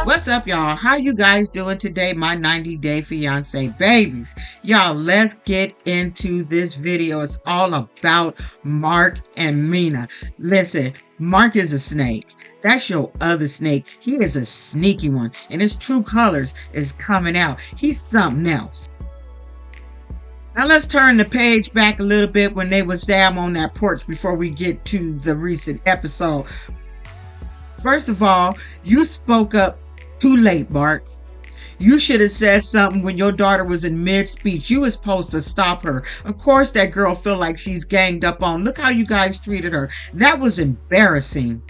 What's up, y'all? How you guys doing today, my 90-day fiance babies? Y'all, let's get into this video. It's all about Mark and Mina. Listen, Mark is a snake. That's your other snake. He is a sneaky one, and his true colors is coming out. He's something else. Now let's turn the page back a little bit when they was down on that porch before we get to the recent episode. First of all, you spoke up too late, Mark. You should have said something when your daughter was in mid-speech. You was supposed to stop her. Of course that girl feel like she's ganged up on. Look how you guys treated her. That was embarrassing.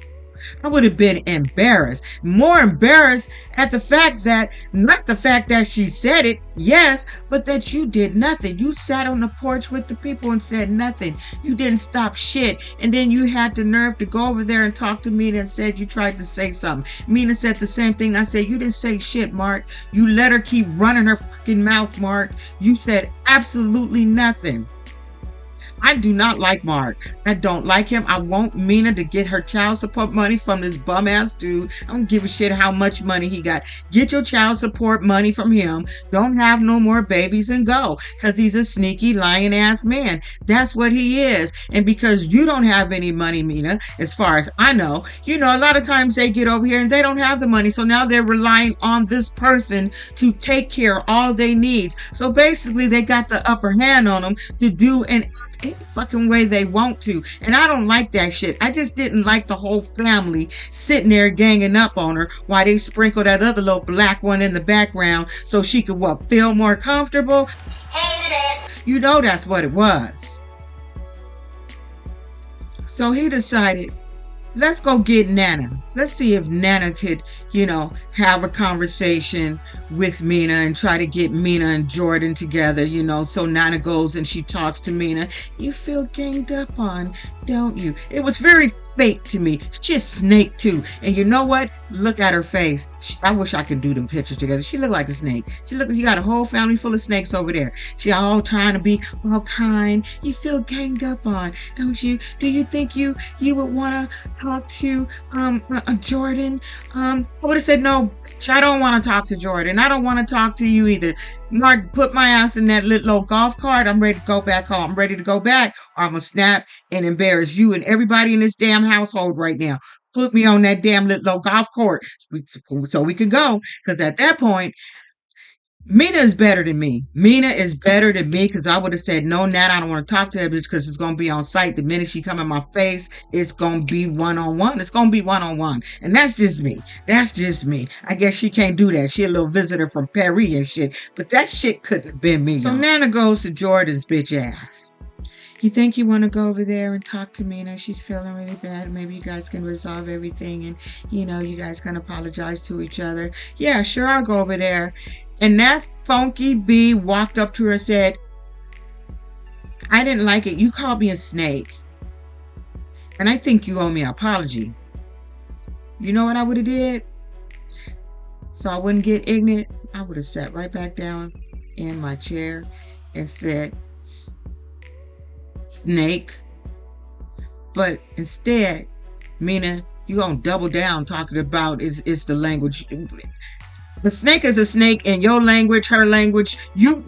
I would have been embarrassed. More embarrassed at the fact that, not the fact that she said it, yes, but that you did nothing. You sat on the porch with the people and said nothing. You didn't stop shit. And then you had the nerve to go over there and talk to Mina and said you tried to say something. Mina said the same thing. I said, you didn't say shit, Mark. You let her keep running her fucking mouth, Mark. You said absolutely nothing. I do not like Mark. I don't like him. I want Mina to get her child support money from this bum ass dude. I don't give a shit how much money he got. Get your child support money from him. Don't have no more babies and go. Because he's a sneaky, lying ass man. That's what he is. And because you don't have any money, Mina, as far as I know, you know, a lot of times they get over here and they don't have the money. So now they're relying on this person to take care of all they needs. So basically they got the upper hand on them to do any fucking way they want to. And I don't like that shit. I just didn't like the whole family sitting there ganging up on her while they sprinkle that other little black one in the background so she could feel more comfortable. Hated it. You know that's what it was. So he decided, let's go get Nana. Let's see if Nana could, you know, have a conversation with Mina and try to get Mina and Jordan together, you know. So Nana goes and she talks to Mina. You feel ganged up on, don't you? It was very fake to me. She's a snake too. And you know what? Look at her face. I wish I could do them pictures together. She looked like a snake. You got a whole family full of snakes over there. She all trying to be all kind. You feel ganged up on, don't you? Do you think you would want to talk to Jordan? I would have said, no, bitch, I don't want to talk to Jordan. I don't want to talk to you either. Mark, put my ass in that little golf cart. I'm ready to go back home. I'm ready to go back, or I'm going to snap and embarrass you and everybody in this damn household right now. Put me on that damn little golf court so we can go. Because at that point, Mina is better than me. Mina is better than me because I would have said, no, Nat, I don't want to talk to her because it's going to be on site. The minute she come in my face, it's going to be one-on-one. It's going to be one-on-one. And that's just me. That's just me. I guess she can't do that. She a little visitor from Paris and shit. But that shit couldn't have been me. So Nana goes to Jordan's bitch ass. You think you want to go over there and talk to Mina? She's feeling really bad. Maybe you guys can resolve everything and, you know, you guys can apologize to each other. Yeah, sure, I'll go over there. And that funky bee walked up to her and said, I didn't like it. You called me a snake. And I think you owe me an apology. You know what I would have did? So I wouldn't get ignorant. I would have sat right back down in my chair and said, snake. But instead, Mina, you gonna double down talking about is the language. The snake is a snake in your language, her language. You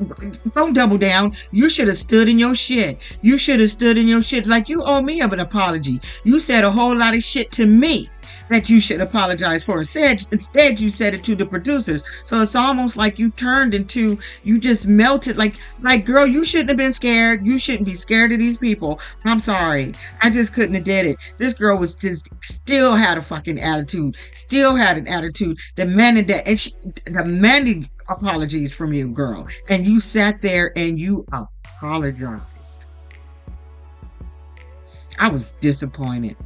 don't double down. You should have stood in your shit. You should have stood in your shit like you owe me an apology. You said a whole lot of shit to me that you should apologize for. Instead, you said it to the producers. So it's almost like you turned into, you just melted. Like, girl, you shouldn't have been scared. You shouldn't be scared of these people. I'm sorry. I just couldn't have did it. This girl was just still had a fucking attitude. Still had an attitude. Demanded that. And she demanded apologies from you, girl. And you sat there and you apologized. I was disappointed.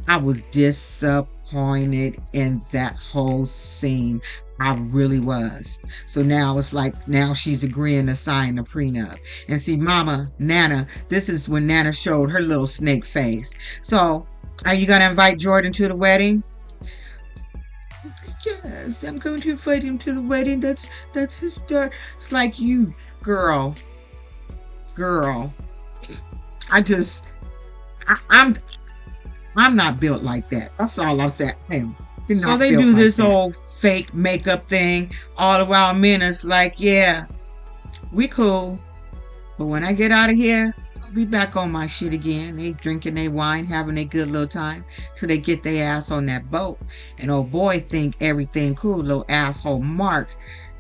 I was disappointed in that whole scene. I really was. So now it's like, now she's agreeing to sign the prenup. And see, Mama, Nana, this is when Nana showed her little snake face. So, are you going to invite Jordan to the wedding? Yes, I'm going to invite him to the wedding. That's his daughter. It's like, you, girl. I'm not built like that. That's all I'm saying. So they do this old fake makeup thing all the while. Mina's like, yeah, we cool. But when I get out of here, I'll be back on my shit again. They drinking their wine, having a good little time till they get their ass on that boat. And old boy think everything cool. Little asshole Mark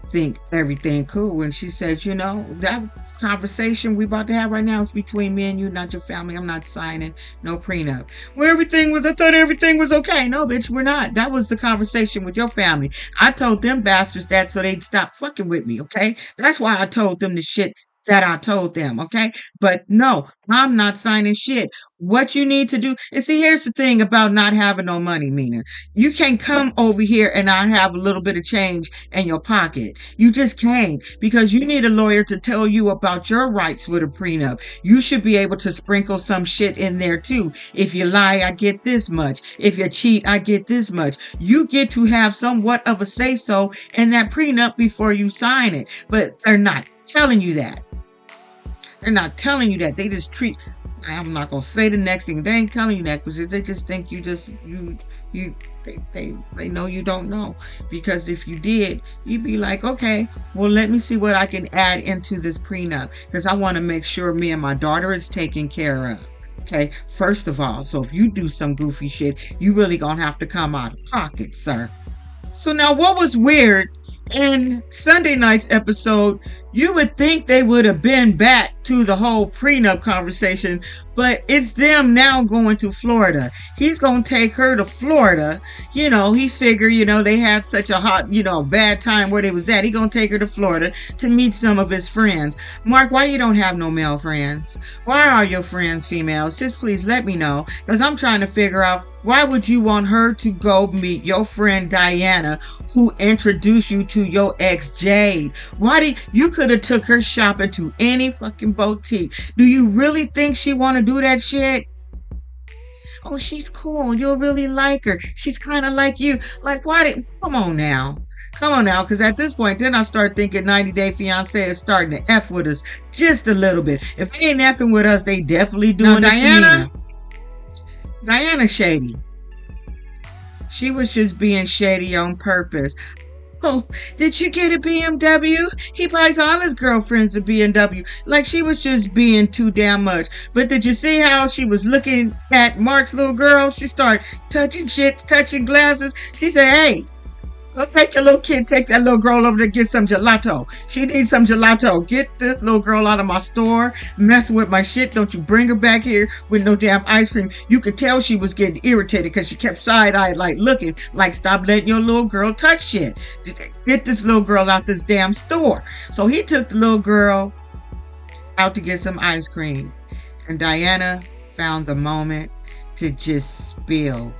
think everything cool. And she said, you know, that conversation we about to have right now is between me and you, not your family. I'm not signing no prenup. Well, I thought everything was okay. No, bitch, we're not. That was the conversation with your family. I told them bastards that so they'd stop fucking with me, okay? That's why I told them the shit that I told them, okay? But no, I'm not signing shit. What you need to do, and see, here's the thing about not having no money, Mina. You can't come over here and not have a little bit of change in your pocket. You just can't, because you need a lawyer to tell you about your rights with a prenup. You should be able to sprinkle some shit in there too. If you lie, I get this much. If you cheat, I get this much. You get to have somewhat of a say-so in that prenup before you sign it. But they're not telling you that. They're not telling you that. They just treat. I'm not gonna say the next thing. They ain't telling you that because they just think they know you don't know. Because if you did, you'd be like, okay, well, let me see what I can add into this prenup because I want to make sure me and my daughter is taken care of. Okay, first of all, so if you do some goofy shit, you really gonna have to come out of pocket, sir. So now, what was weird in Sunday night's episode, you would think they would have been back to the whole prenup conversation, but it's them now going to Florida. He's going to take her to Florida. You know, he figured, you know, they had such a hot, you know, bad time where they was at. He going to take her to Florida to meet some of his friends. Mark, why you don't have no male friends? Why are your friends females? Just please let me know, because I'm trying to figure out why would you want her to go meet your friend Diana, who introduced you to your ex Jade? Why you could have took her shopping to any fucking boutique. Do you really think she want to do that shit? Oh, she's cool. You'll really like her. She's kind of like you. Like, come on now. Come on now, because at this point, then I start thinking 90 Day Fiancé is starting to F with us just a little bit. If they ain't Fing with us, they definitely doing it to Mina. Diana shady. She was just being shady on purpose. Oh, did you get a BMW? He buys all his girlfriends a BMW. Like, she was just being too damn much. But did you see how she was looking at Mark's little girl? She started touching shit, touching glasses. She said, hey, go take your little kid, take that little girl over to get some gelato. She needs some gelato. Get this little girl out of my store, messing with my shit. Don't you bring her back here with no damn ice cream. You could tell she was getting irritated because she kept side-eyed, like looking, like, stop letting your little girl touch shit. Just get this little girl out this damn store. So he took the little girl out to get some ice cream. And Diana found the moment to just spill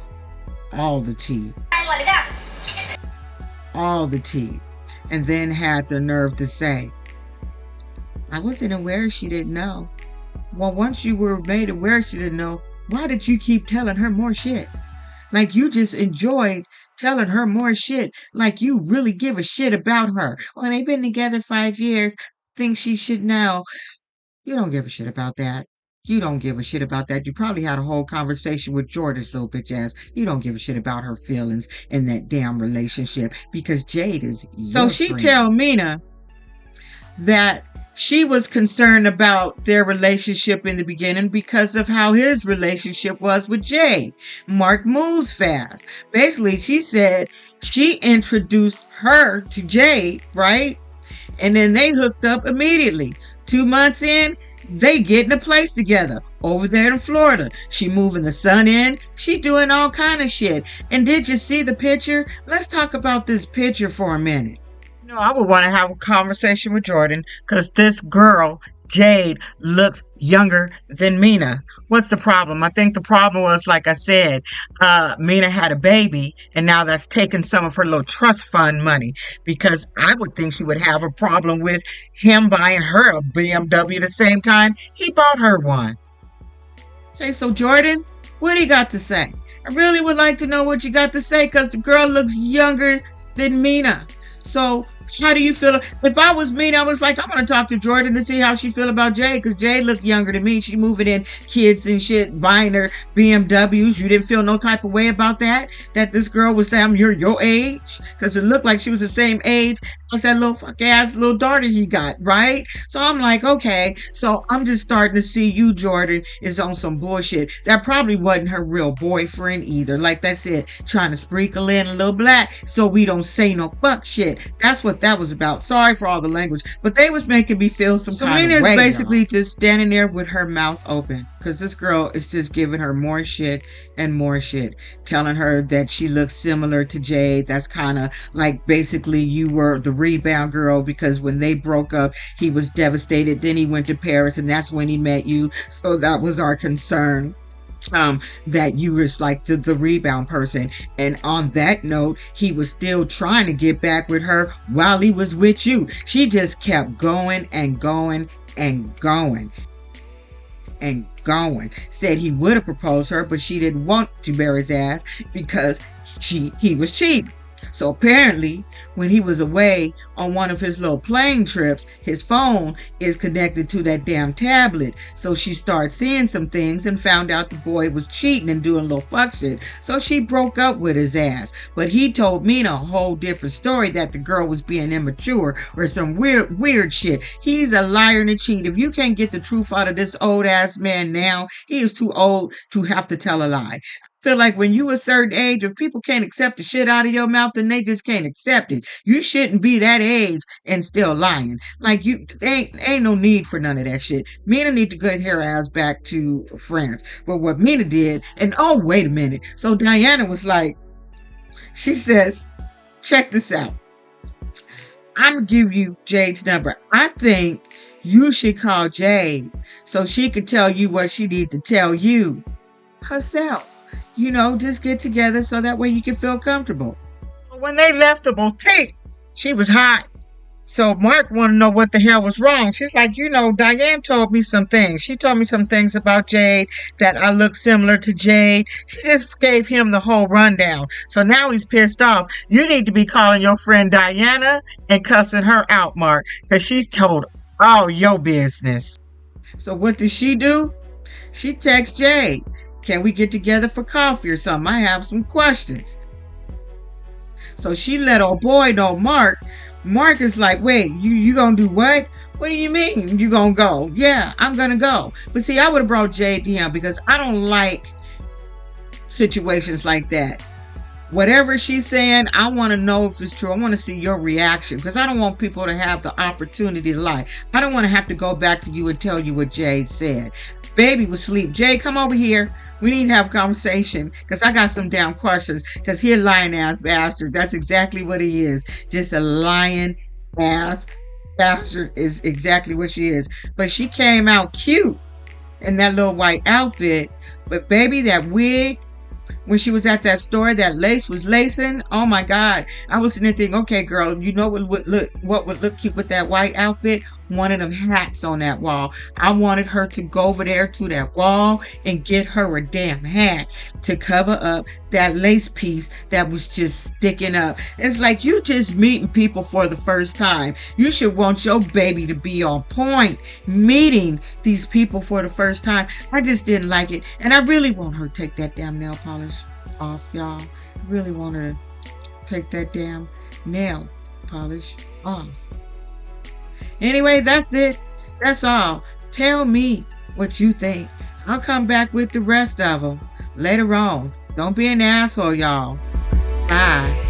all the tea. All the tea, and then had the nerve to say, I wasn't aware she didn't know. Well, once you were made aware she didn't know, why did you keep telling her more shit? Like, you just enjoyed telling her more shit, like you really give a shit about her. Well, they've been together 5 years, think she should know. You don't give a shit about that. You don't give a shit about that. You probably had a whole conversation with Jordan's little bitch ass. You don't give a shit about her feelings in that damn relationship because Jade is so she friend. Tell Mina that she was concerned about their relationship in the beginning because of how his relationship was with Jade. Mark moves fast. Basically, she said she introduced her to Jade, right? And then they hooked up immediately. 2 months in, they getting a place together over there in Florida. She moving the son in. She doing all kind of shit. And did you see the picture? Let's talk about this picture for a minute. You know, I would want to have a conversation with Jordan because this girl, Jade, looks younger than Mina. What's the problem? I think the problem was, like I said, Mina had a baby and now that's taken some of her little trust fund money, because I would think she would have a problem with him buying her a BMW the same time he bought her one. Okay, so Jordan, what do you got to say? I really would like to know what you got to say because the girl looks younger than Mina. So How do you feel? If I was me, I was like, I'm gonna talk to Jordan to see how she feel about Jade, because Jade looked younger than me. She moving in kids and shit, buying her BMWs. You didn't feel no type of way about that? That this girl was damn your age? Because it looked like she was the same age as that little fuck ass little daughter he got, right? So I'm like, okay. So I'm just starting to see you, Jordan, is on some bullshit. That probably wasn't her real boyfriend either. Like I said, trying to sprinkle in a little black so we don't say no fuck shit. That's what that was about. Sorry for all the language, but they was making me feel some kind of way. Mina's basically just standing there with her mouth open, because this girl is just giving her more shit and more shit, telling her that she looks similar to Jade. That's kind of like basically you were the rebound girl, because when they broke up, he was devastated. Then he went to Paris, and that's when he met you. So that was our concern. That you was like the rebound person, and on that note, he was still trying to get back with her while he was with you. She just kept going and going and going and going. Said he would have proposed her, but she didn't want to bear his ass because he was cheating. So apparently, when he was away on one of his little plane trips, his phone is connected to that damn tablet. So she started seeing some things and found out the boy was cheating and doing a little fuck shit. So she broke up with his ass. But he told Mina a whole different story, that the girl was being immature or some weird shit. He's a liar and a cheat. If you can't get the truth out of this old ass man now, he is too old to have to tell a lie. Feel like when you a certain age, if people can't accept the shit out of your mouth, then they just can't accept it. You shouldn't be that age and still lying. Like, you ain't no need for none of that shit. Mina need to get her ass back to France. But what Mina did, and oh, wait a minute. So Diana was like, she says, check this out. I'm gonna give you Jade's number. I think you should call Jade so she could tell you what she needs to tell you herself. You know, just get together so that way you can feel comfortable. When they left the boutique, she was hot. So Mark wanted to know what the hell was wrong. She's like, you know, Diane told me some things. She told me some things about Jade, that I look similar to Jade. She just gave him the whole rundown. So now he's pissed off. You need to be calling your friend Diana and cussing her out, Mark, because she's told all your business. So what does she do? She texts Jade. Can we get together for coffee or something? I have some questions. So she let old boy know, Mark. Mark is like, wait, you gonna do what? What do you mean you gonna go? Yeah, I'm gonna go. But see, I would have brought Jade to him because I don't like situations like that. Whatever she's saying, I want to know if it's true. I want to see your reaction, because I don't want people to have the opportunity to lie. I don't want to have to go back to you and tell you what Jade said. Baby was asleep. Jade, come over here. We need to have a conversation, because I got some damn questions, because he a lying ass bastard. That's exactly what he is. Just a lying ass bastard is exactly what she is. But she came out cute in that little white outfit. But baby, that wig, when she was at that store, that lace was lacing. Oh my God. I was sitting there thinking, okay, girl, you know what would look cute with that white outfit? One of them hats on that wall. I wanted her to go over there to that wall and get her a damn hat to cover up that lace piece that was just sticking up. It's like you just meeting people for the first time. You should want your baby to be on point meeting these people for the first time. I just didn't like it. And I really want her to take that damn nail polish off, y'all. I really want her to take that damn nail polish off. Anyway, that's it. That's all. Tell me what you think. I'll come back with the rest of them later on. Don't be an asshole, y'all. Bye.